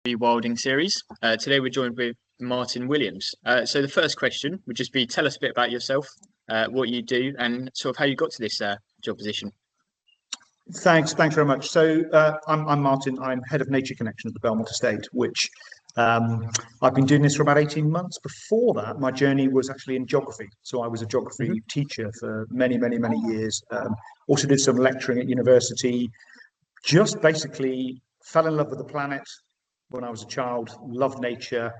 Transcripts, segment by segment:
Rewilding series. Today we're joined with Martin Williams. So the first question would just be, tell us a bit about yourself, what you do, and sort of how you got to this job position. Thanks very much. So I'm Martin. I'm head of nature connection at the Belmont Estate, which I've been doing this for about 18 months. Before that, my journey was actually in geography. So I was a geography teacher for many years. Also did some lecturing at university. Just basically fell in love with the planet when I was a child, loved nature,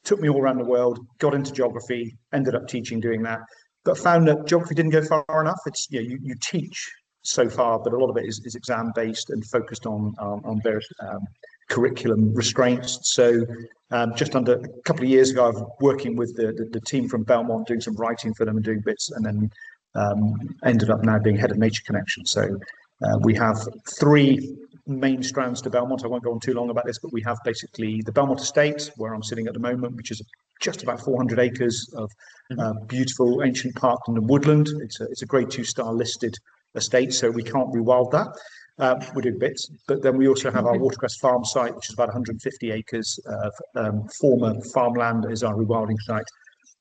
took me all around the world, got into geography, ended up teaching doing that, but found that geography didn't go far enough. It's you teach so far, but a lot of it is exam based and focused on various curriculum restraints. So just under a couple of years ago, I was working with the team from Belmont, doing some writing for them and doing bits, and then ended up now being head of nature connection. So we have three main strands to Belmont. I won't go on too long about this, but we have basically the Belmont Estate, where I'm sitting at the moment, which is just about 400 acres of beautiful ancient parkland and woodland. It's a grade 2 star listed estate, so we can't rewild that. We do bits, but then we also have our Watercress Farm site, which is about 150 acres of former farmland, is our rewilding site.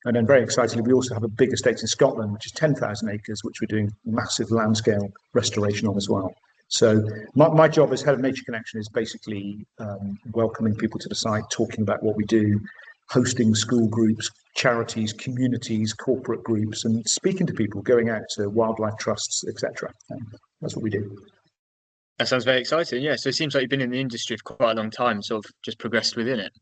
And then very excitedly, we also have a big estate in Scotland, which is 10,000 acres, which we're doing massive land scale restoration on as well. So my job as head of nature connection is basically welcoming people to the site, talking about what we do, hosting school groups, charities, communities, corporate groups, and speaking to people, going out to wildlife trusts, etc. That's what we do. That sounds very exciting. Yeah. So it seems like you've been in the industry for quite a long time, sort of just progressed within it.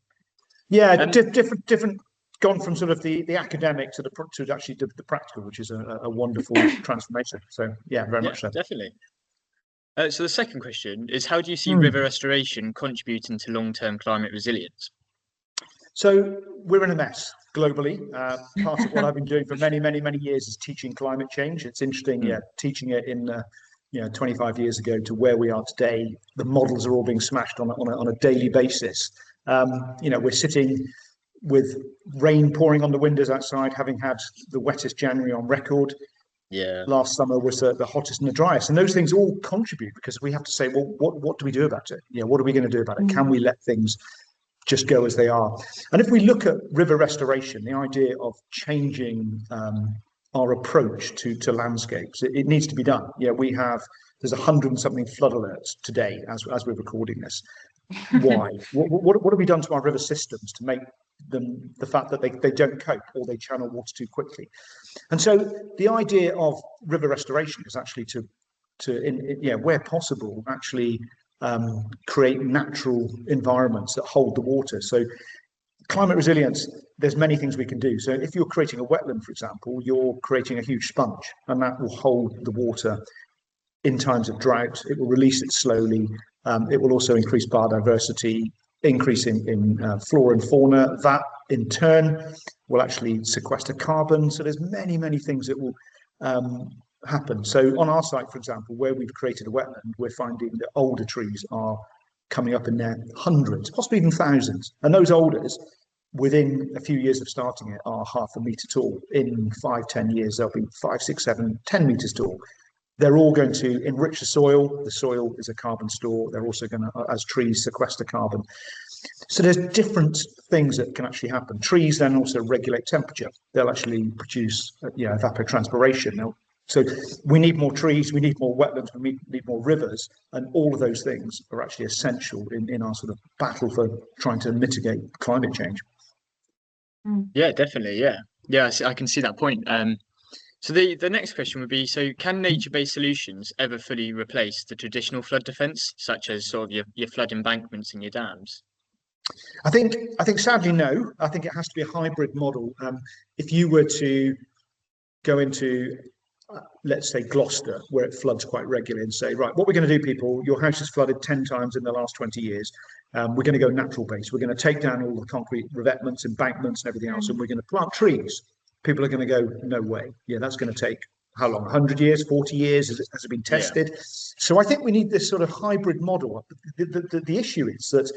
Yeah, different. Gone from sort of the academic to actually the practical, which is a wonderful transformation. So yeah, very much so. Definitely. So the second question is, how do you see river restoration contributing to long-term climate resilience? So we're in a mess globally. Part of what I've been doing for many years is teaching climate change. It's interesting, teaching it in 25 years ago to where we are today. The models are all being smashed on a daily basis. We're sitting with rain pouring on the windows outside, having had the wettest January on record. Yeah. Last summer was the hottest and the driest, and those things all contribute, because we have to say, well, what do we do about it? What are we going to do about it? Can we let things just go as they are? And if we look at river restoration, the idea of changing our approach to landscapes, it needs to be done. There's 100 and something flood alerts today as we're recording this. Why? What have we done to our river systems to make them the fact that they don't cope, or they channel water too quickly? And so the idea of river restoration is actually to where possible, actually create natural environments that hold the water. So climate resilience, there's many things we can do. So if you're creating a wetland, for example, you're creating a huge sponge, and that will hold the water in times of drought. It will release it slowly. It will also increase biodiversity, increase in flora and fauna. That in turn will actually sequester carbon. So there's many things that will happen. So on our site, for example, where we've created a wetland, we're finding that older trees are coming up in their hundreds, possibly even thousands. And those alders, within a few years of starting it, are 0.5 metre tall. In 5-10 years, they'll be 5, 6, 7, 10 metres tall. They're all going to enrich the soil. The soil is a carbon store. They're also going to, as trees, sequester carbon. So there's different things that can actually happen. Trees then also regulate temperature. They'll actually produce evapotranspiration. So we need more trees, we need more wetlands, we need more rivers, and all of those things are actually essential in our sort of battle for trying to mitigate climate change. Yeah, definitely. Yeah, I can see that point. So the next question would be, so can nature-based solutions ever fully replace the traditional flood defence, such as sort of your flood embankments and your dams? I think sadly no. I think it has to be a hybrid model. If you were to go into, let's say, Gloucester, where it floods quite regularly, and say, right, what we're going to do, people, your house has flooded 10 times in the last 20 years. We're going to go natural base. We're going to take down all the concrete revetments, embankments, and everything else, and we're going to plant trees. People are going to go, no way. Yeah, that's going to take how long? 100 years, 40 years? Has it been tested? Yeah. So I think we need this sort of hybrid model. The issue is that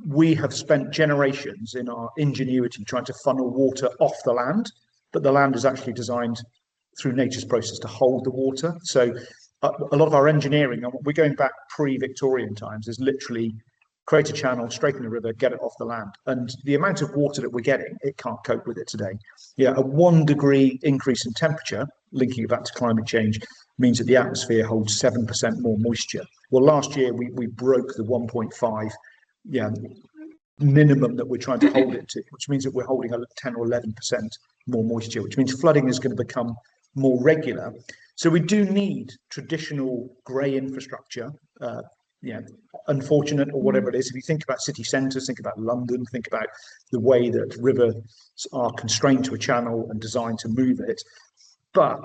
we have spent generations in our ingenuity trying to funnel water off the land, but the land is actually designed through nature's process to hold the water. So a lot of our engineering, we're going back pre-Victorian times, is literally create a channel, straighten the river, get it off the land. And the amount of water that we're getting, it can't cope with it today. Yeah, a 1 degree increase in temperature, linking it back to climate change, means that the atmosphere holds 7% more moisture. Well, last year we broke the 1.5 minimum that we're trying to hold it to, which means that we're holding 10 or 11% more moisture, which means flooding is going to become more regular. So we do need traditional grey infrastructure, unfortunate or whatever it is. If you think about city centres, think about London, think about the way that rivers are constrained to a channel and designed to move it. But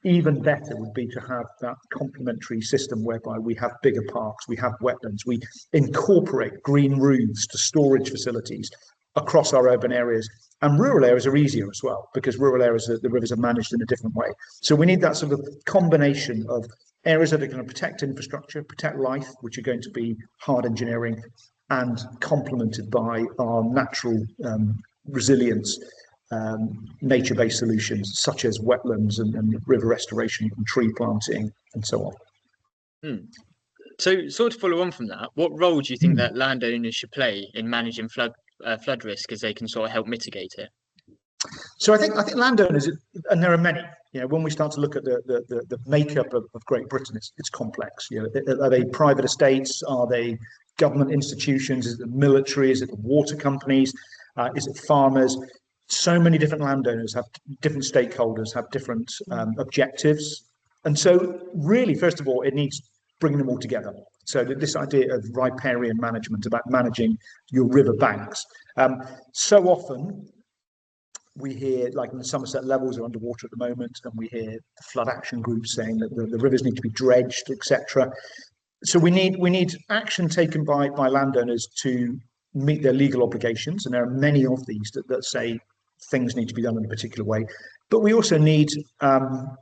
even better would be to have that complementary system whereby we have bigger parks, we have wetlands, we incorporate green roofs to storage facilities across our urban areas. And rural areas are easier as well, because rural areas, the rivers are managed in a different way. So we need that sort of combination of areas that are going to protect infrastructure, protect life, which are going to be hard engineering, and complemented by our natural resilience, nature-based solutions such as wetlands and river restoration and tree planting and so on. So, sort of follow on from that, what role do you think that landowners should play in managing flood risk, as they can sort of help mitigate it? So I think landowners, and there are many. When we start to look at the makeup of Great Britain, it's complex. Are they private estates? Are they government institutions? Is it the military? Is it the water companies? Is it farmers? So many different landowners have different stakeholders, have different objectives. And so really, first of all, it needs bringing them all together. So this idea of riparian management, about managing your river banks. So often we hear, like in the Somerset levels are underwater at the moment, and we hear the flood action groups saying that the rivers need to be dredged, etc. So we need action taken by landowners to meet their legal obligations, and there are many of these that say things need to be done in a particular way. But we also need to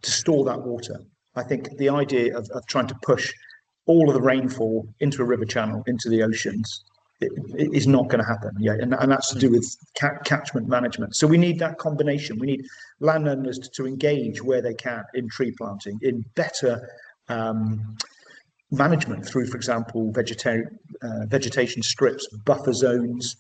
store that water. I think the idea of trying to push all of the rainfall into a river channel, into the oceans, it is not going to happen. And that's to do with catchment management. So we need that combination. We need landowners to engage where they can in tree planting, in better management through, for example, vegetation strips, buffer zones,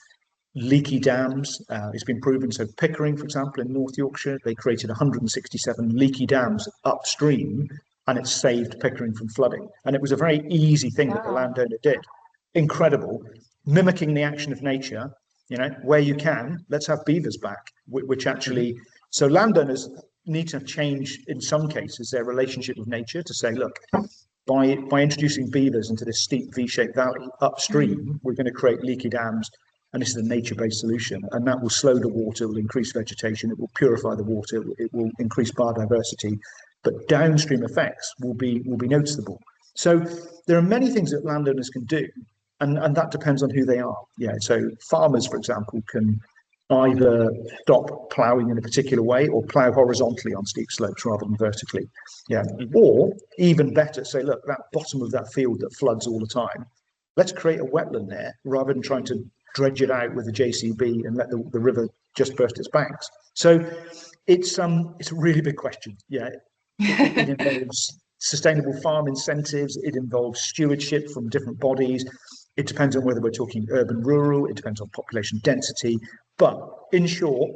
leaky dams. It's been proven. So Pickering, for example, in North Yorkshire, they created 167 leaky dams upstream, and it saved Pickering from flooding. And it was a very easy thing that the landowner did. Incredible. Mimicking the action of nature, where you can, let's have beavers back, which actually, so landowners need to change, in some cases, their relationship with nature to say, look, by introducing beavers into this steep V-shaped valley upstream, we're going to create leaky dams, and this is a nature-based solution, and that will slow the water, it will increase vegetation, it will purify the water, it will increase biodiversity, but downstream effects will be noticeable. So there are many things that landowners can do, and that depends on who they are. So farmers, for example, can either stop ploughing in a particular way or plough horizontally on steep slopes rather than vertically. Or even better, say, look, that bottom of that field that floods all the time, let's create a wetland there rather than trying to dredge it out with a JCB and let the river just burst its banks. So it's a really big question. It involves sustainable farm incentives. It involves stewardship from different bodies. It depends on whether we're talking urban, rural. It depends on population density. But in short,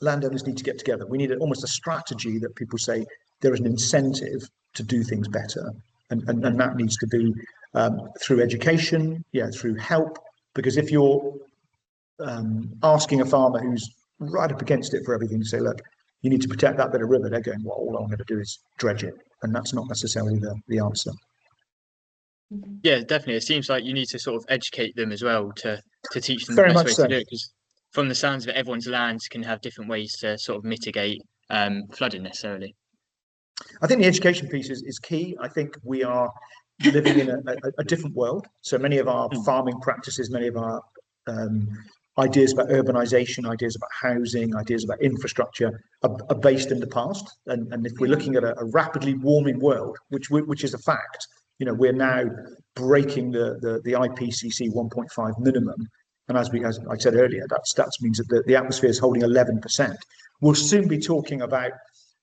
landowners need to get together. We need almost a strategy that people say there is an incentive to do things better. And that needs to be through education, through help. Because if you're asking a farmer who's right up against it for everything to say, look, you need to protect that bit of river, they're going, well, all I'm going to do is dredge it. And that's not necessarily the answer. Yeah, definitely. It seems like you need to sort of educate them as well to teach them Very the best much way so. to do it. Because from the sounds of it, everyone's lands can have different ways to sort of mitigate flooding necessarily. I think the education piece is key. I think we are living in a different world. So many of our farming practices, many of our ideas about urbanization, ideas about housing, ideas about infrastructure are based in the past. And if we're looking at a rapidly warming world, which is a fact, we're now breaking the IPCC 1.5 minimum. And as I said earlier, that means that the atmosphere is holding 11%. We'll soon be talking about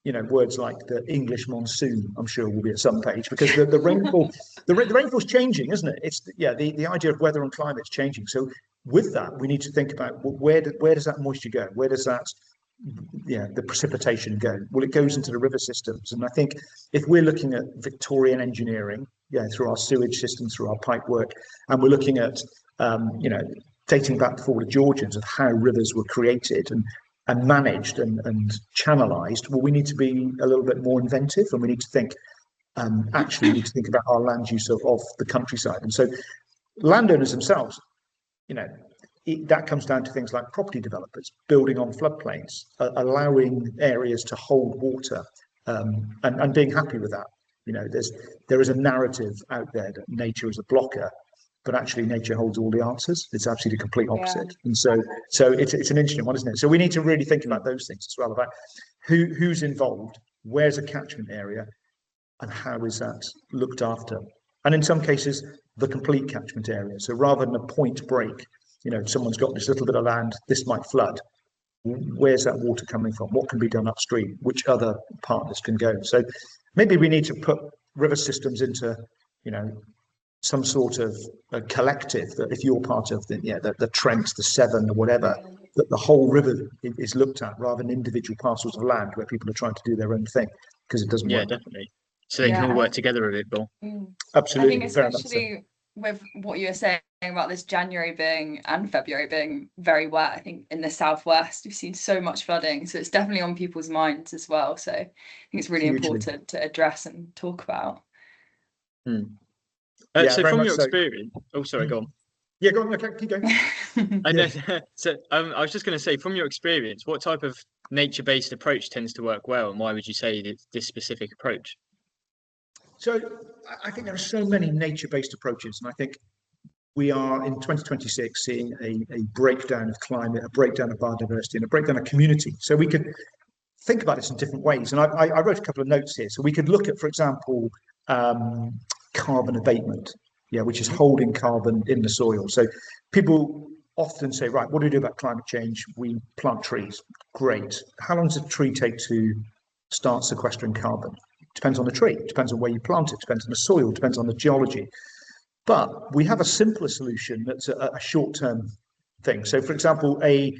words like the English monsoon, I'm sure will be at some page, because the rainfall, the rainfall's changing, isn't it? It's the idea of weather and climate's changing. So with that, we need to think about where does that moisture go? Where does that the precipitation go? Well, it goes into the river systems, and I think if we're looking at Victorian engineering, through our sewage systems, through our pipe work, and we're looking at dating back before the Georgians of how rivers were created and managed and channelized, well, we need to be a little bit more inventive, and we need to think actually need to think about our land use of the countryside. And so landowners themselves, that comes down to things like property developers building on floodplains, allowing areas to hold water, and being happy with that. There is a narrative out there that nature is a blocker, but actually nature holds all the answers. It's actually the complete opposite. And so it's an interesting one, isn't it? So we need to really think about those things as well, about who's involved, where's a catchment area, and how is that looked after. And in some cases, the complete catchment area. So rather than a point break, someone's got this little bit of land, this might flood. Where's that water coming from? What can be done upstream? Which other partners can go? So maybe we need to put river systems into, some sort of a collective, that if you're part of the Trent, the Severn, or whatever, that the whole river is looked at rather than individual parcels of land where people are trying to do their own thing, because it doesn't work. Yeah, definitely. So they can all work together a bit, Bill. Absolutely. I think especially with what you were saying about this January and February being very wet, I think in the southwest we've seen so much flooding, so it's definitely on people's minds as well. So I think it's really important to address and talk about. So from your experience, sorry, go on. Yeah, go on. Okay, keep going. So I was just going to say, from your experience, what type of nature-based approach tends to work well, and why would you say this specific approach? So I think there are so many nature-based approaches, and I think we are in 2026 seeing a breakdown of climate, a breakdown of biodiversity, and a breakdown of community. So we could think about this in different ways. And I wrote a couple of notes here. So we could look at, for example, carbon abatement, which is holding carbon in the soil. So people often say, right, what do we do about climate change? We plant trees. Great. How long does a tree take to start sequestering carbon? Depends on the tree, depends on where you plant it, depends on the soil, depends on the geology. But we have a simpler solution that's a short-term thing. So, for example, a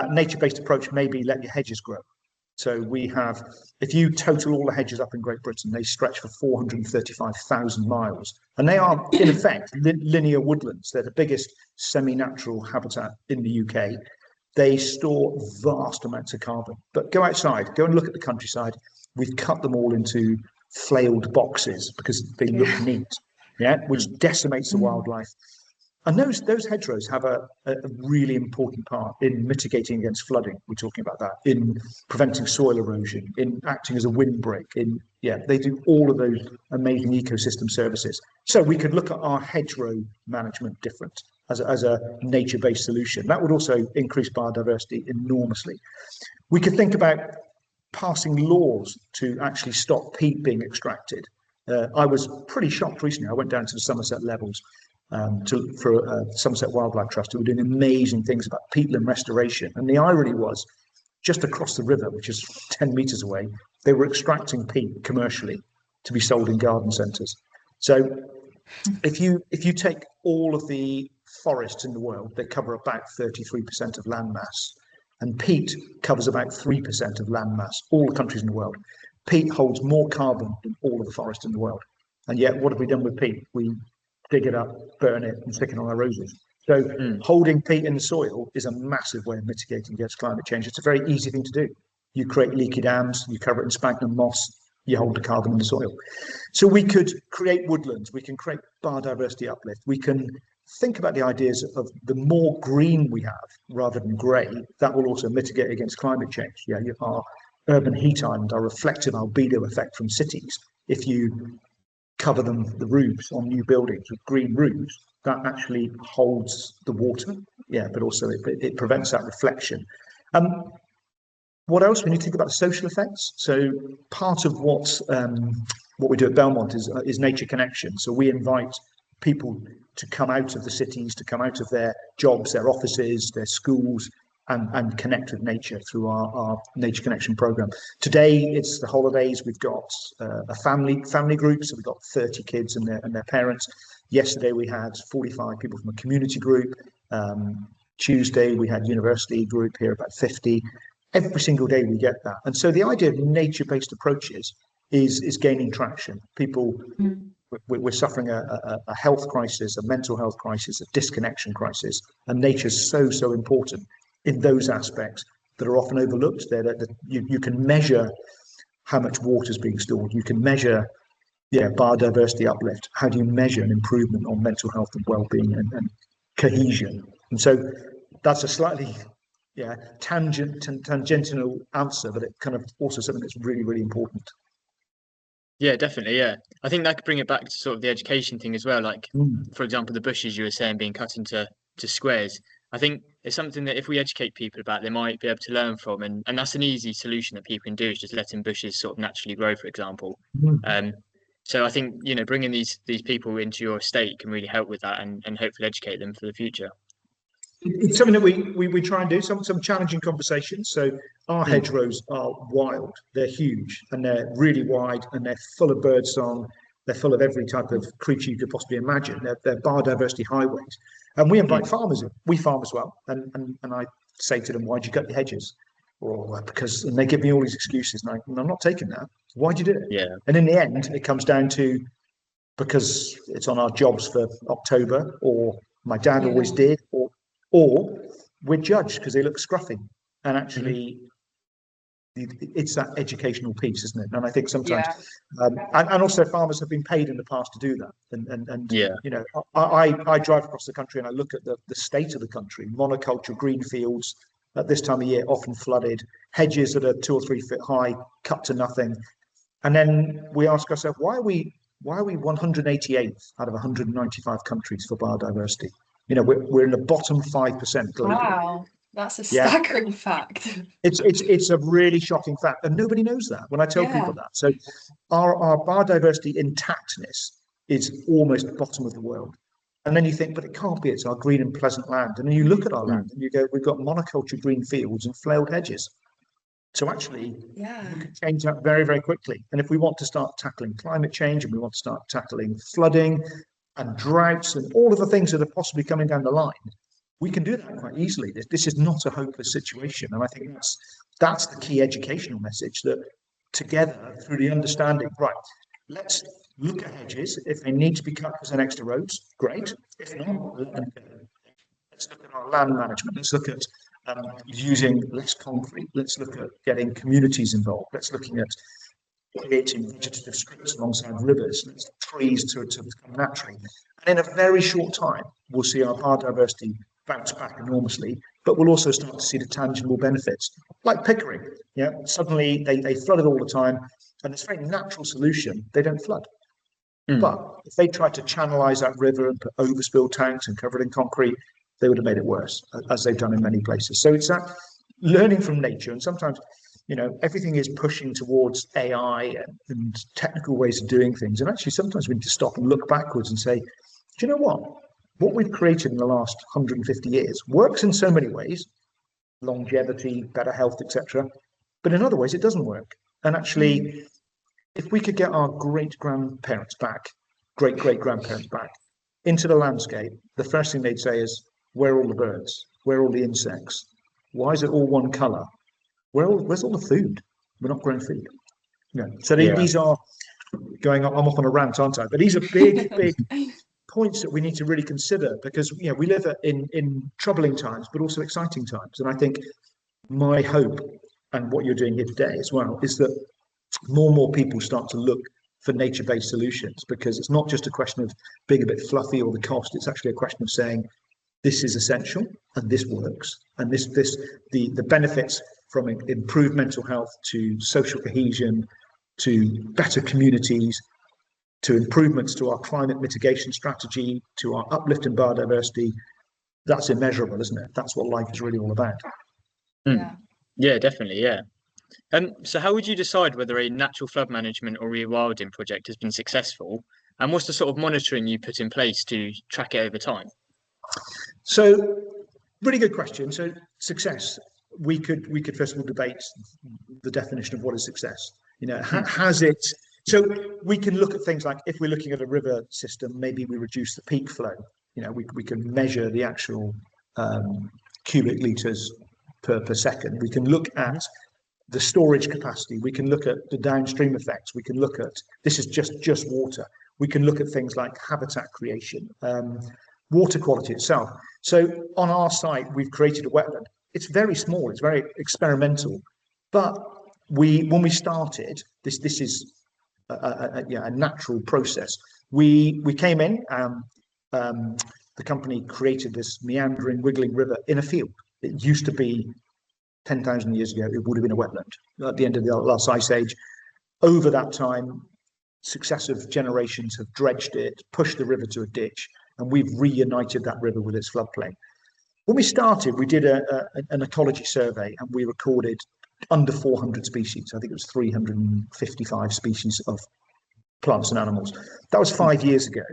nature-based approach may be let your hedges grow. So we have, if you total all the hedges up in Great Britain, they stretch for 435,000 miles. And they are, in effect, linear woodlands. They're the biggest semi-natural habitat in the UK. They store vast amounts of carbon. But go outside, go and look at the countryside. We've cut them all into flailed boxes because they look neat, which decimates the wildlife. And those hedgerows have a really important part in mitigating against flooding. We're talking about that, in preventing soil erosion, in acting as a windbreak. They do all of those amazing ecosystem services. So we could look at our hedgerow management different as a nature-based solution. That would also increase biodiversity enormously. We could think about passing laws to actually stop peat being extracted. I was pretty shocked recently. I went down to the Somerset Levels for Somerset Wildlife Trust, who were doing amazing things about peatland restoration. And the irony was, just across the river, which is 10 meters away, they were extracting peat commercially to be sold in garden centres. So if you take all of the forests in the world, they cover about 33% of land mass. And peat covers about 3% of land mass, all the countries in the world. Peat holds more carbon than all of the forest in the world. And yet, what have we done with peat? We dig it up, burn it, and stick it on our roses. So holding peat in the soil is a massive way of mitigating against climate change. It's a very easy thing to do. You create leaky dams, you cover it in sphagnum moss, you hold the carbon in the soil. So we could create woodlands, we can create biodiversity uplift, we can think about the ideas of the more green we have rather than grey, that will also mitigate against climate change. Our urban heat island, our reflective albedo effect from cities, if you cover the roofs on new buildings with green roofs, that actually holds the water, but also it prevents that reflection. What else? When you think about the social effects, so part of what we do at Belmont is nature connection. So we invite people to come out of the cities, to come out of their jobs, their offices, their schools, and connect with nature through our Nature Connection program. Today, it's the holidays. We've got a family group, so we've got 30 kids and their parents. Yesterday, we had 45 people from a community group. Tuesday, we had university group here, about 50. Every single day we get that. And so the idea of nature-based approaches is gaining traction. People, we're suffering a health crisis, a mental health crisis, a disconnection crisis, and nature's so important in those aspects that are often overlooked. That you can measure how much water is being stored. You can measure biodiversity uplift. How do you measure an improvement on mental health and well-being and cohesion? And so that's a slightly tangential answer, but it kind of also something that's really important. Yeah, definitely. Yeah, I think that could bring it back to sort of the education thing as well. Like, for example, the bushes you were saying being cut into squares. I think it's something that if we educate people about, they might be able to learn from, and that's an easy solution that people can do, is just letting bushes sort of naturally grow, for example. So I think, bringing these people into your estate can really help with that, and hopefully educate them for the future. It's something that we try and do, some challenging conversations. So our hedgerows are wild. They're huge and they're really wide and they're full of birdsong. They're full of every type of creature you could possibly imagine. They're biodiversity highways. And we invite farmers in. We farm as well. And I say to them, why'd you cut your hedges? Or because, and they give me all these excuses. And I'm not taking that. Why'd you do it? Yeah. And in the end, it comes down to, because it's on our jobs for October, or my dad always did, or we're judged because they look scruffy. And actually, it's that educational piece, isn't it? And I think sometimes, and also farmers have been paid in the past to do that. And I drive across the country and I look at the state of the country. Monoculture green fields at this time of year, often flooded, hedges that are 2 or 3 feet high, cut to nothing. And then we ask ourselves, why are we 188th out of 195 countries for biodiversity? We're in the bottom 5% globally. Wow, that's a staggering fact. It's a really shocking fact, and nobody knows that when I tell people that. So our biodiversity intactness is almost bottom of the world. And then you think, but it can't be, it's our green and pleasant land. And then you look at our land and you go, we've got monoculture green fields and flailed hedges. So actually, we can change that very, very quickly. And if we want to start tackling climate change and we want to start tackling flooding and droughts and all of the things that are possibly coming down the line, we can do that quite easily. This is not a hopeless situation. And I think that's the key educational message, that together, through the understanding, right, let's look at hedges. If they need to be cut because they're next to roads, great. If not, let them go. Let's look at our land management. Let's look at using less concrete. Let's look at getting communities involved. Let's looking at creating vegetative strips alongside rivers, trees to become naturally. And in a very short time, we'll see our biodiversity bounce back enormously, but we'll also start to see the tangible benefits, like Pickering. Suddenly they flooded all the time, and it's a very natural solution. They don't flood. But if they tried to channelize that river and put overspill tanks and cover it in concrete, they would have made it worse, as they've done in many places. So it's that learning from nature, and sometimes everything is pushing towards AI and technical ways of doing things. And actually, sometimes we need to stop and look backwards and say, do you know what? What we've created in the last 150 years works in so many ways, longevity, better health, etc. But in other ways, it doesn't work. And actually, if we could get our great-grandparents back, great-great-grandparents back into the landscape, the first thing they'd say is, where are all the birds? Where are all the insects? Why is it all one colour? Where's all the food? We're not growing food. So these are going. I'm off on a rant, aren't I? But these are big points that we need to really consider, because we live in troubling times, but also exciting times. And I think my hope, and what you're doing here today as well, is that more and more people start to look for nature-based solutions, because it's not just a question of being a bit fluffy or the cost. It's actually a question of saying, this is essential and this works, and the benefits from improved mental health to social cohesion to better communities to improvements to our climate mitigation strategy to our uplift in biodiversity, that's immeasurable, isn't it? That's what life is really all about. Yeah, definitely. Yeah. So how would you decide whether a natural flood management or rewilding project has been successful, and what's the sort of monitoring you put in place to track it over time? So really good question. So success, we could first of all debate the definition of what is success. You know, has it? So we can look at things like, if we're looking at a river system, maybe we reduce the peak flow. You know, we can measure the actual cubic liters per second. We can look at the storage capacity. We can look at the downstream effects. We can look at, this is just water. We can look at things like habitat creation, water quality itself. So on our site, we've created a wetland. It's very small. It's very experimental. But when we started, this is a natural process. We came in. The company created this meandering, wiggling river in a field. It used to be 10,000 years ago, it would have been a wetland at the end of the last ice age. Over that time, successive generations have dredged it, pushed the river to a ditch, and we've reunited that river with its floodplain. When we started, we did an ecology survey, and we recorded under 400 species. I think it was 355 species of plants and animals. That was 5 years ago.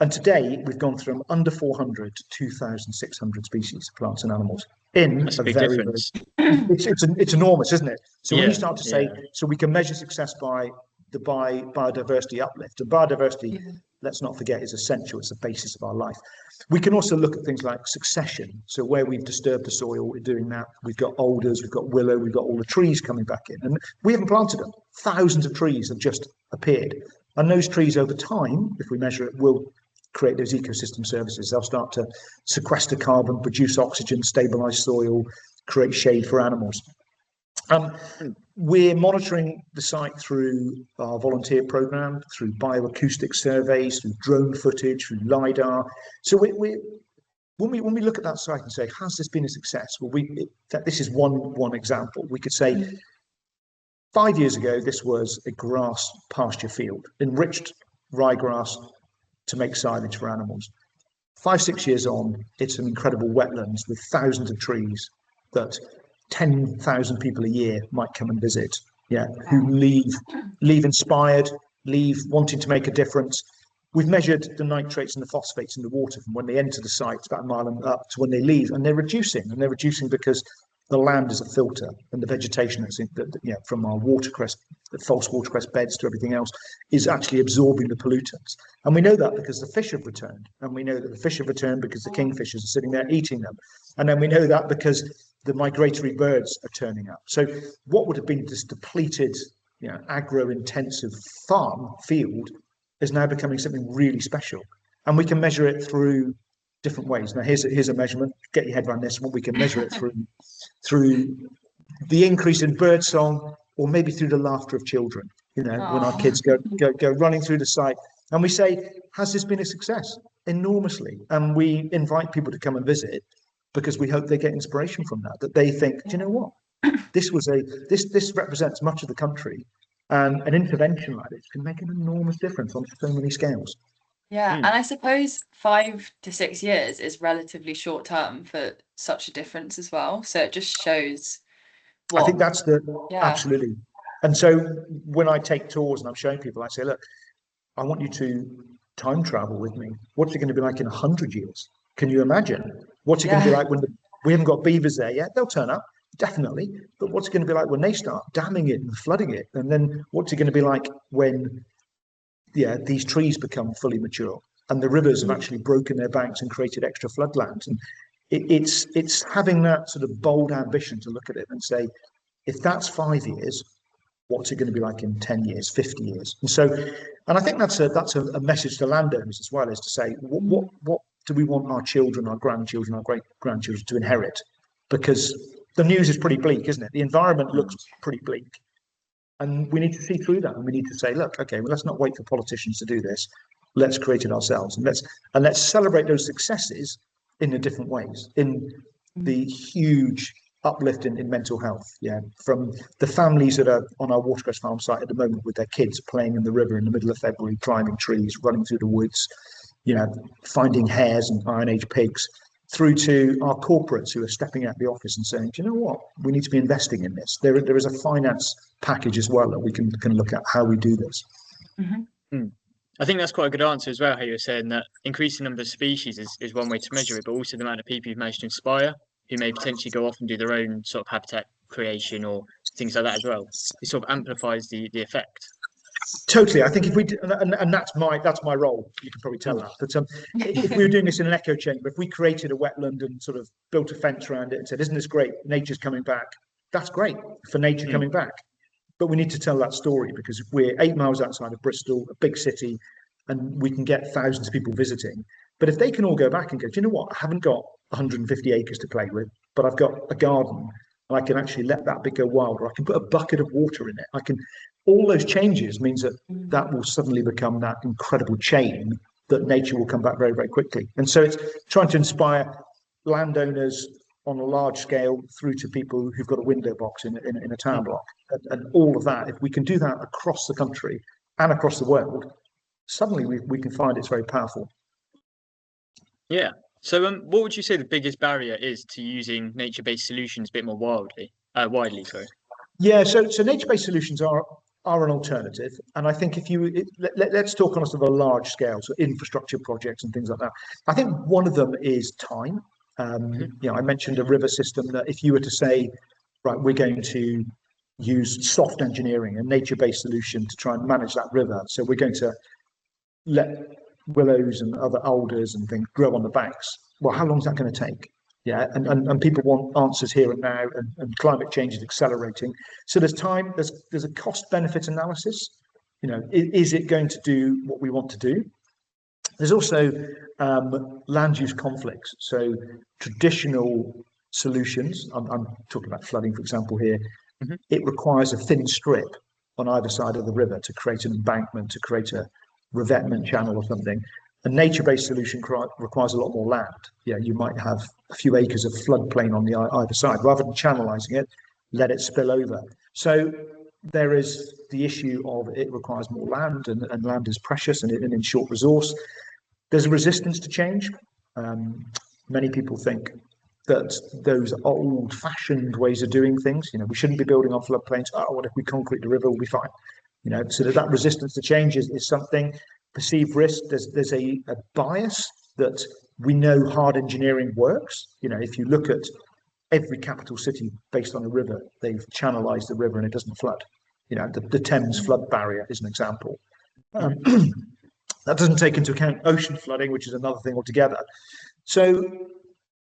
And today, we've gone from under 400 to 2,600 species of plants and animals. That's a big difference. It's enormous, isn't it? So when you start to say, so we can measure success by biodiversity uplift. And biodiversity, let's not forget, is essential. It's the basis of our life. We can also look at things like succession. So where we've disturbed the soil, we're doing that. We've got alders, we've got willow, we've got all the trees coming back in. And we haven't planted them. Thousands of trees have just appeared. And those trees over time, if we measure it, will create those ecosystem services. They'll start to sequester carbon, produce oxygen, stabilize soil, create shade for animals. We're monitoring the site through our volunteer program, through bioacoustic surveys, through drone footage, through LiDAR. So when we look at that site and say, has this been a success? Well, this is one example. We could say 5 years ago, this was a grass pasture field, enriched ryegrass to make silage for animals. 5-6 years on, it's an incredible wetlands with thousands of trees that 10,000 people a year might come and visit, who leave inspired, leave wanting to make a difference. We've measured the nitrates and the phosphates in the water from when they enter the site, about a mile and up, to when they leave, and they're reducing because the land is a filter, and the vegetation that's from our watercress, the false watercress beds to everything else, is actually absorbing the pollutants. And we know that because the fish have returned, and we know that the fish have returned because the kingfishers are sitting there eating them, and then we know that because the migratory birds are turning up. So what would have been this depleted, agro-intensive farm field is now becoming something really special, and we can measure it through different ways. Now here's a measurement. Get your head around this one. We can measure it through the increase in bird song, or maybe through the laughter of children. When our kids go running through the site, and we say, has this been a success? Enormously. And we invite people to come and visit because we hope they get inspiration from that they think, do you know what? This represents much of the country, and an intervention like this can make an enormous difference on so many scales. Yeah, and I suppose 5 to 6 years is relatively short term for such a difference as well. So it just shows I think that's absolutely. And so when I take tours and I'm showing people, I say, look, I want you to time travel with me. What's it going to be like in 100 years? Can you imagine? What's it going to be like when we haven't got beavers there yet? They'll turn up, definitely. But what's it going to be like when they start damming it and flooding it? And then what's it going to be like when these trees become fully mature and the rivers have actually broken their banks and created extra floodlands? And it's having that sort of bold ambition to look at it and say, if that's 5 years, what's it going to be like in 10 years, 50 years? And I think that's a message to landowners as well, is to say, what do we want our children, our grandchildren, our great grandchildren to inherit? Because the news is pretty bleak, isn't it? The environment looks pretty bleak. And we need to see through that, and we need to say, look, okay, well, let's not wait for politicians to do this. Let's create it ourselves, and let's celebrate those successes in the different ways, in the huge uplift in mental health. From the families that are on our watercress farm site at the moment with their kids playing in the river in the middle of February, climbing trees, running through the woods, finding hares and Iron Age pigs, through to our corporates who are stepping out the office and saying, do you know what? We need to be investing in this. There is a finance package as well that we can look at how we do this. Mm-hmm. I think that's quite a good answer as well, how you were saying that increasing number of species is one way to measure it, but also the amount of people you've managed to inspire who may potentially go off and do their own sort of habitat creation or things like that as well. It sort of amplifies the effect. Totally. I think if we do, and that's my role. You can probably tell that. But if we were doing this in an echo chamber, if we created a wetland and sort of built a fence around it and said, "Isn't this great? Nature's coming back." That's great for nature coming back. But we need to tell that story, because if we're 8 miles outside of Bristol, a big city, and we can get thousands of people visiting. But if they can all go back and go, "Do you know what? I haven't got 150 acres to play with, but I've got a garden. And I can actually let that bit go wild, or I can put a bucket of water in it. I can." All those changes means that will suddenly become that incredible chain that nature will come back very, very quickly. And so it's trying to inspire landowners on a large scale through to people who've got a window box in a town block, and all of that. If we can do that across the country and across the world, suddenly we can find it's very powerful. Yeah. So what would you say the biggest barrier is to using nature-based solutions a bit more widely? Sorry. Yeah, so nature-based solutions are an alternative, and I think if let's talk on a sort of a large scale, so infrastructure projects and things like that. I think one of them is time. I mentioned a river system that if you were to say, right, we're going to use soft engineering and nature-based solution to try and manage that river, so we're going to let willows and other alders and things grow on the banks. Well, how long is that going to take? Yeah, and people want answers here and now, and climate change is accelerating. So there's time. There's a cost benefit analysis. Is it going to do what we want to do? There's also land use conflicts. So traditional solutions. I'm talking about flooding, for example, here. It requires a thin strip on either side of the river to create an embankment, to create a revetment channel or something. A nature-based solution requires a lot more land. Yeah, you might have a few acres of floodplain on the either side. Rather than channelizing it, let it spill over. So there is the issue of it requires more land, and land is precious and in short resource. There's a resistance to change. Many people think that those old-fashioned ways of doing things, we shouldn't be building on floodplains. Oh, what if we concrete the river? We'll be fine. So that resistance to change is something. Perceived risk, there's a bias that we know hard engineering works. If you look at every capital city based on a river, they've channelized the river and it doesn't flood. The Thames flood barrier is an example. That doesn't take into account ocean flooding, which is another thing altogether. So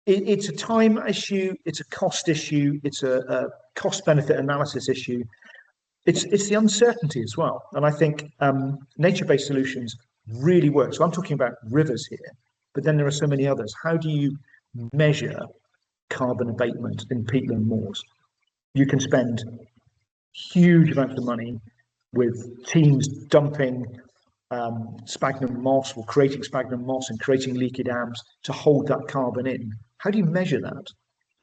it's a time issue, it's a cost issue, it's a cost benefit analysis issue. It's the uncertainty as well. And I think nature-based solutions really work. So I'm talking about rivers here, but then there are so many others. How do you measure carbon abatement in peatland moors? You can spend huge amounts of money with teams dumping sphagnum moss, or creating sphagnum moss and creating leaky dams to hold that carbon in. How do you measure that?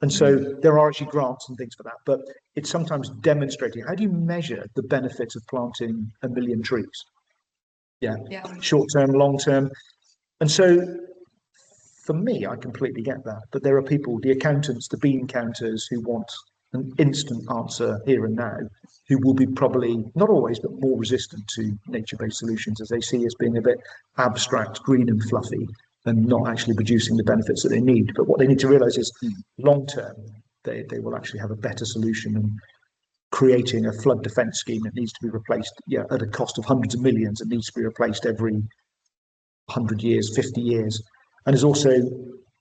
And so there are actually grants and things for that, but it's sometimes demonstrating. How do you measure the benefits of planting 1 million trees? Yeah. Short term, long term. And so for me, I completely get that. But there are people, the accountants, the bean counters, who want an instant answer here and now, who will be probably, not always, but more resistant to nature-based solutions, as they see as being a bit abstract, green and fluffy, and not actually producing the benefits that they need. But what they need to realize is long term, they will actually have a better solution, and creating a flood defense scheme that needs to be replaced at a cost of hundreds of millions. It needs to be replaced every 100 years, 50 years, and is also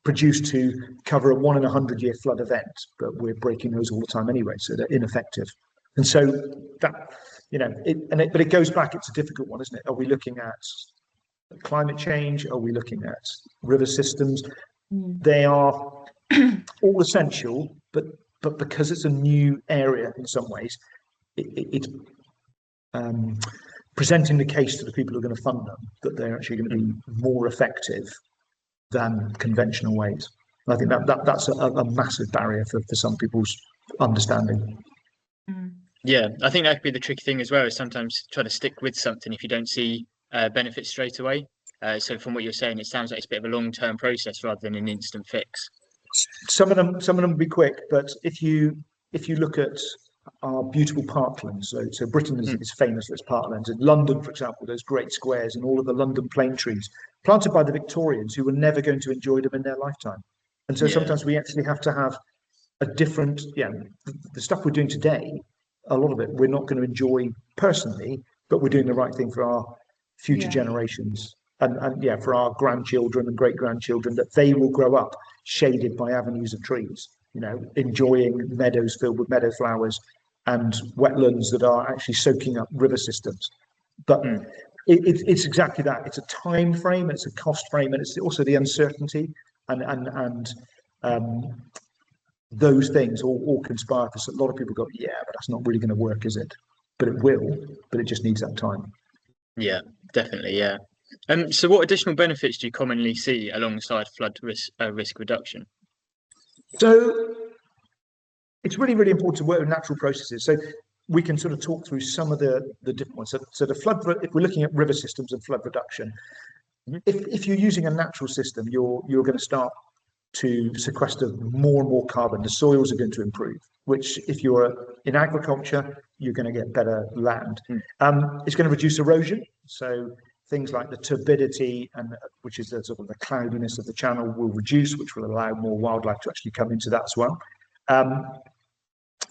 produced to cover a 1 in 100-year flood event. But we're breaking those all the time anyway, so they're ineffective. And so that, but it goes back, it's a difficult one, isn't it? Are we looking at climate change? Are we looking at river systems? They are all essential, but because it's a new area in some ways, it's presenting the case to the people who are going to fund them that they're actually going to be more effective than conventional ways. And I think that's a massive barrier for some people's understanding. Yeah, I think that could be the tricky thing as well, is sometimes try to stick with something if you don't see benefits straight away. So from what you're saying, it sounds like it's a bit of a long-term process rather than an instant fix. Some of them will be quick, but if you look at are beautiful parklands. So Britain is famous for its parklands. In London, for example, those great squares and all of the London plane trees planted by the Victorians who were never going to enjoy them in their lifetime. And so sometimes we actually have to have a different, the stuff we're doing today, a lot of it we're not going to enjoy personally, but we're doing the right thing for our future generations. And for our grandchildren and great grandchildren, that they will grow up shaded by avenues of trees, enjoying meadows filled with meadow flowers and wetlands that are actually soaking up river systems. But it's exactly that. It's a time frame, it's a cost frame, and it's also the uncertainty and those things all conspire for a lot of people go, but that's not really going to work, is it? But it will, but it just needs that time. Yeah, definitely, yeah. So what additional benefits do you commonly see alongside flood risk reduction? So it's really, really important to work with natural processes. So we can sort of talk through some of the different ones. So the flood, if we're looking at river systems and flood reduction, if you're using a natural system, you're going to start to sequester more and more carbon. The soils are going to improve, which if you're in agriculture, you're going to get better land. It's going to reduce erosion. So things like the turbidity, and which is the sort of the cloudiness of the channel, will reduce, which will allow more wildlife to actually come into that as well.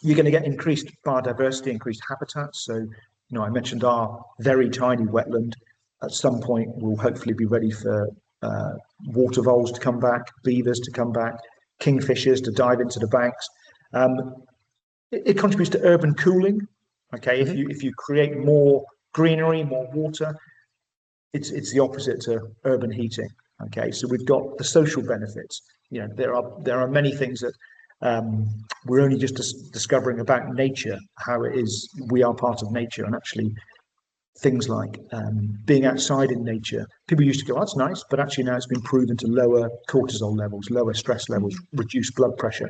You're going to get increased biodiversity, increased habitats. So, I mentioned our very tiny wetland at some point will hopefully be ready for water voles to come back, beavers to come back, kingfishers to dive into the banks. It contributes to urban cooling. Okay, if you create more greenery, more water, it's the opposite to urban heating. Okay, so we've got the social benefits. There are many things that we're only just discovering about nature, how it is we are part of nature, and actually things like being outside in nature. People used to go, that's nice, but actually now it's been proven to lower cortisol levels, lower stress levels, reduce blood pressure.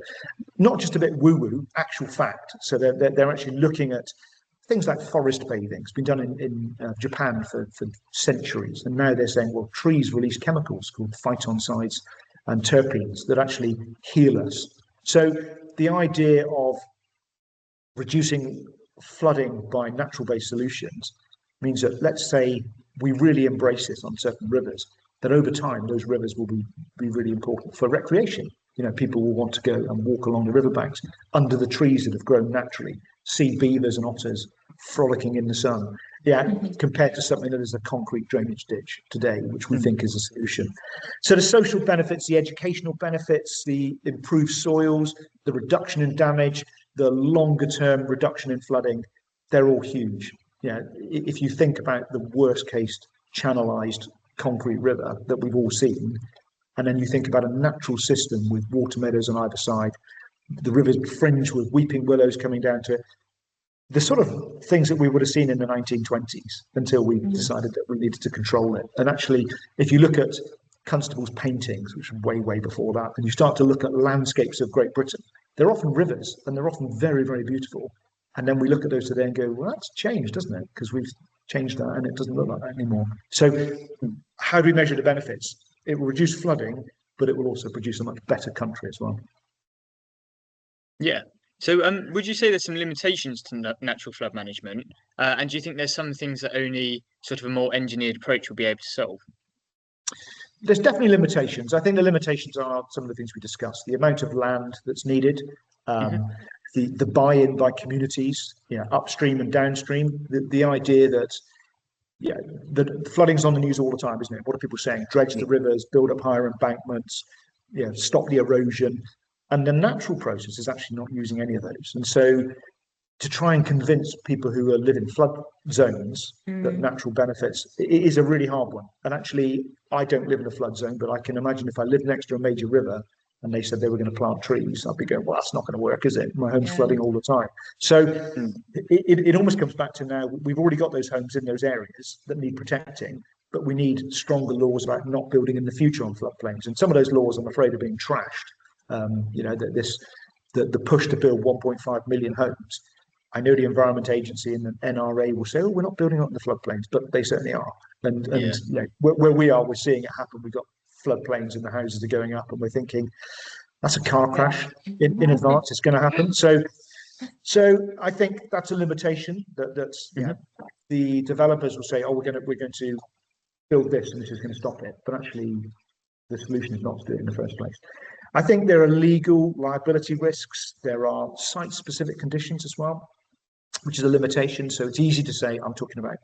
Not just a bit woo-woo, actual fact. So they're actually looking at things like forest bathing. It's been done in Japan for centuries. And now they're saying, well, trees release chemicals called phytoncides and terpenes that actually heal us. So the idea of reducing flooding by natural-based solutions means that, let's say we really embrace this on certain rivers, that over time those rivers will be really important for recreation. People will want to go and walk along the riverbanks under the trees that have grown naturally, see beavers and otters frolicking in the sun. Compared to something that is a concrete drainage ditch today, which we think is a solution. So the social benefits, the educational benefits, the improved soils, the reduction in damage, the longer term reduction in flooding, they're all huge. If you think about the worst case channelized concrete river that we've all seen, and then you think about a natural system with water meadows on either side, the river's fringed with weeping willows coming down to it, the sort of things that we would have seen in the 1920s until we decided that we needed to control it. And actually, if you look at Constable's paintings, which are way, way before that, and you start to look at landscapes of Great Britain, they're often rivers and they're often very, very beautiful. And then we look at those today and go, well, that's changed, doesn't it? Because we've changed that and it doesn't look like that anymore. So how do we measure the benefits? It will reduce flooding, but it will also produce a much better country as well. Yeah. So would you say there's some limitations to natural flood management? And do you think there's some things that only sort of a more engineered approach will be able to solve? There's definitely limitations. I think the limitations are some of the things we discussed, the amount of land that's needed, the buy-in by communities, upstream and downstream, the idea that the flooding's on the news all the time, isn't it? What are people saying? Dredge the rivers, build up higher embankments, stop the erosion. And the natural process is actually not using any of those. And so to try and convince people who live in flood zones that natural benefits, it is a really hard one. And actually, I don't live in a flood zone, but I can imagine if I lived next to a major river and they said they were going to plant trees, I'd be going, well, that's not going to work, is it? My home's flooding all the time. So it almost comes back to now, we've already got those homes in those areas that need protecting, but we need stronger laws about not building in the future on floodplains. And some of those laws, I'm afraid, are being trashed. The push to build 1.5 million homes. I know the Environment Agency and the NRA will say, oh, we're not building up in the floodplains, but they certainly are. And where we are, we're seeing it happen. We've got floodplains and the houses are going up and we're thinking, that's a car crash in advance, it's going to happen. So So I think that's a limitation that's the developers will say, oh, we're going to build this and this is going to stop it, but actually the solution is not to do it in the first place. I think there are legal liability risks. There are site-specific conditions as well, which is a limitation. So it's easy to say, I'm talking about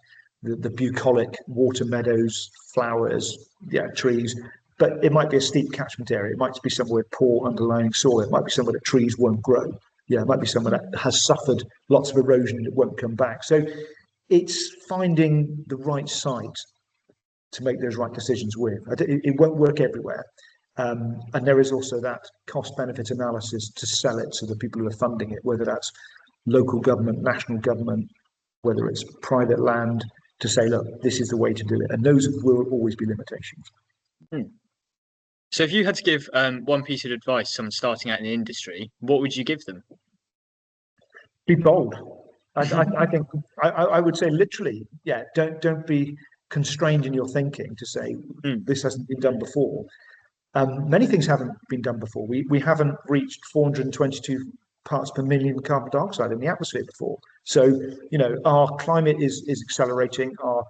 the bucolic water meadows, flowers, trees, but it might be a steep catchment area. It might be somewhere with poor underlying soil. It might be somewhere that trees won't grow. Yeah, it might be somewhere that has suffered lots of erosion that won't come back. So it's finding the right site to make those right decisions with. It won't work everywhere. And there is also that cost-benefit analysis to sell it to the people who are funding it, whether that's local government, national government, whether it's private land, to say, look, this is the way to do it. And those will always be limitations. So if you had to give one piece of advice to someone starting out in the industry, what would you give them? Be bold. I think I would say literally, don't be constrained in your thinking to say this hasn't been done before. Many things haven't been done before. We haven't reached 422 parts per million carbon dioxide in the atmosphere before. So, our climate is accelerating, our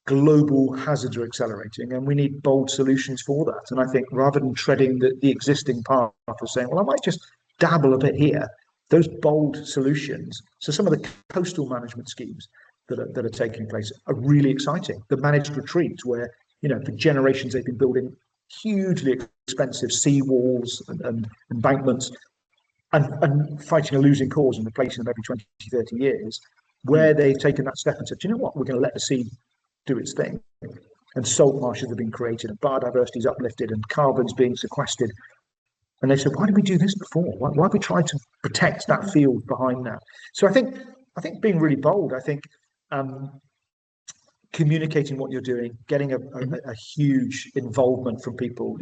global hazards are accelerating, and we need bold solutions for that. And I think rather than treading the existing path of saying, well, I might just dabble a bit here, those bold solutions. So some of the coastal management schemes that are taking place are really exciting. The managed retreats where, for generations they've been building hugely expensive seawalls and embankments and fighting a losing cause and replacing them every 20, 30 years, where they've taken that step and said, do you know what, we're going to let the sea do its thing. And salt marshes have been created and biodiversity is uplifted and carbon's being sequestered. And they said, why did we do this before? Why have we tried to protect that field behind that? So I think being really bold, I think communicating what you're doing, getting a huge involvement from people,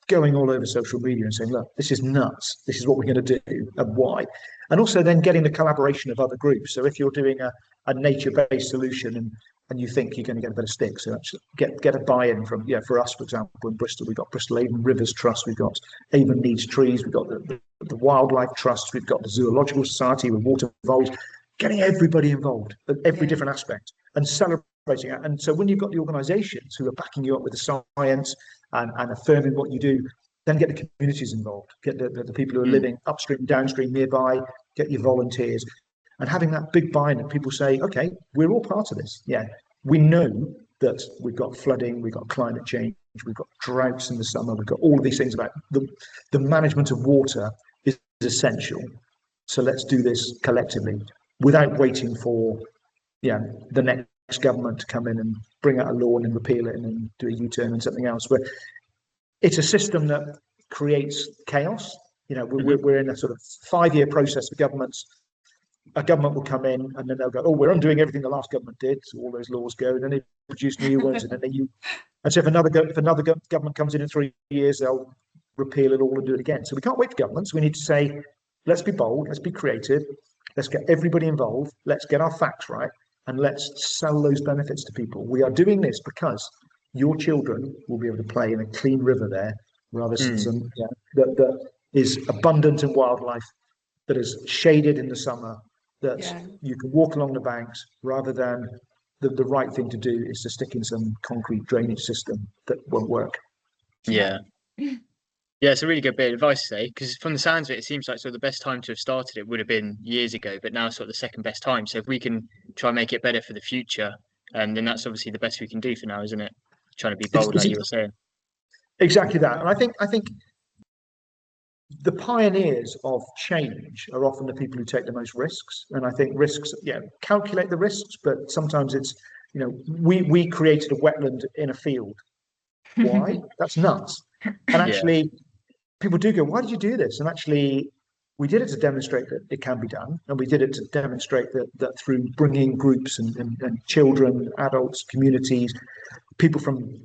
going all over social media and saying, look, this is nuts. This is what we're going to do and why. And also then getting the collaboration of other groups. So if you're doing a nature-based solution and you think you're going to get a bit of stick, so actually get a buy-in from, for us, for example, in Bristol, we've got Bristol Avon Rivers Trust, we've got Avon Needs Trees, we've got the Wildlife Trust, we've got the Zoological Society with water voles, getting everybody involved at every different aspect and celebrating it. And so when you've got the organisations who are backing you up with the science and affirming what you do, then get the communities involved, get the people who are living upstream, downstream, nearby, get your volunteers, and having that big buy-in that people say, okay, we're all part of this. Yeah, we know that we've got flooding, we've got climate change, we've got droughts in the summer, we've got all of these things about the management of water is essential. So let's do this collectively without waiting for the next government to come in and bring out a law and then repeal it and then do a U-turn and something else. Where it's a system that creates chaos. We're in a sort of 5-year process for governments. A government will come in and then they'll go, oh, we're undoing everything the last government did. So all those laws go, and then they produce new ones, and then and so if another government comes in 3 years, they'll repeal it all and do it again. So we can't wait for governments. We need to say, let's be bold, let's be creative, let's get everybody involved, let's get our facts right, and let's sell those benefits to people. We are doing this because your children will be able to play in a clean river there, rather than that is abundant in wildlife, that is shaded in the summer, that you can walk along the banks, rather than the right thing to do is to stick in some concrete drainage system that won't work. Yeah, it's a really good bit of advice today, because from the sounds of it, it seems like the best time to have started it would have been years ago, but now the second best time. So if we can try and make it better for the future, then that's obviously the best we can do for now, isn't it? Trying to be bold, like you were saying. Exactly that. And I think the pioneers of change are often the people who take the most risks. And I think risks, calculate the risks, but sometimes it's, we created a wetland in a field. Why? That's nuts. And actually, people do go, why did you do this? And actually, we did it to demonstrate that it can be done. And we did it to demonstrate that through bringing groups and children, adults, communities, people from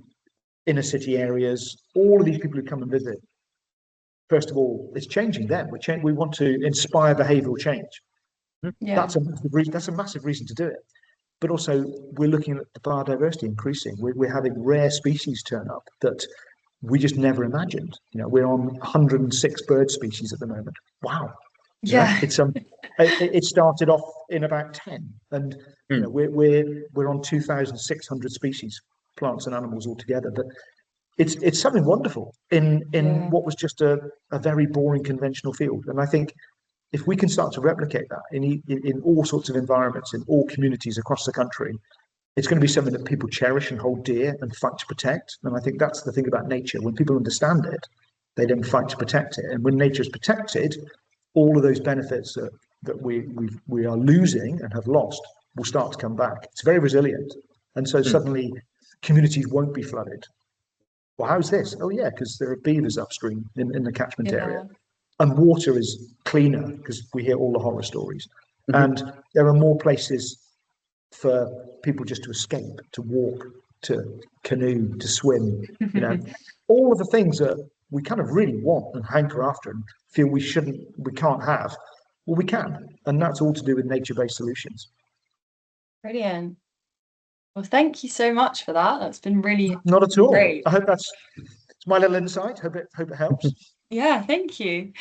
inner city areas, all of these people who come and visit, first of all, it's changing them. We want to inspire behavioural change. That's a massive reason to do it. But also, we're looking at the biodiversity increasing. We're having rare species turn up that we just never imagined. We're on 106 bird species at the moment. Wow. Yeah. It started off in about 10, and we're on 2,600 species, plants and animals altogether. But it's something wonderful in what was just a very boring conventional field. And I think if we can start to replicate that in all sorts of environments, in all communities across the country, it's going to be something that people cherish and hold dear and fight to protect. And I think that's the thing about nature. When people understand it, they then fight to protect it. And when nature is protected, all of those benefits that we are losing and have lost will start to come back. It's very resilient. And so suddenly communities won't be flooded. Well, how's this? Oh, yeah, because there are beavers upstream in the catchment area. And water is cleaner because we hear all the horror stories. And there are more places for people just to escape, to walk, to canoe, to swim, all of the things that we kind of really want and hanker after and feel we can't have. Well, we can. And that's all to do with nature-based solutions. Brilliant. Well, thank you so much for that. That's been really not at all great. I hope it's my little insight. Hope it helps. Yeah, thank you.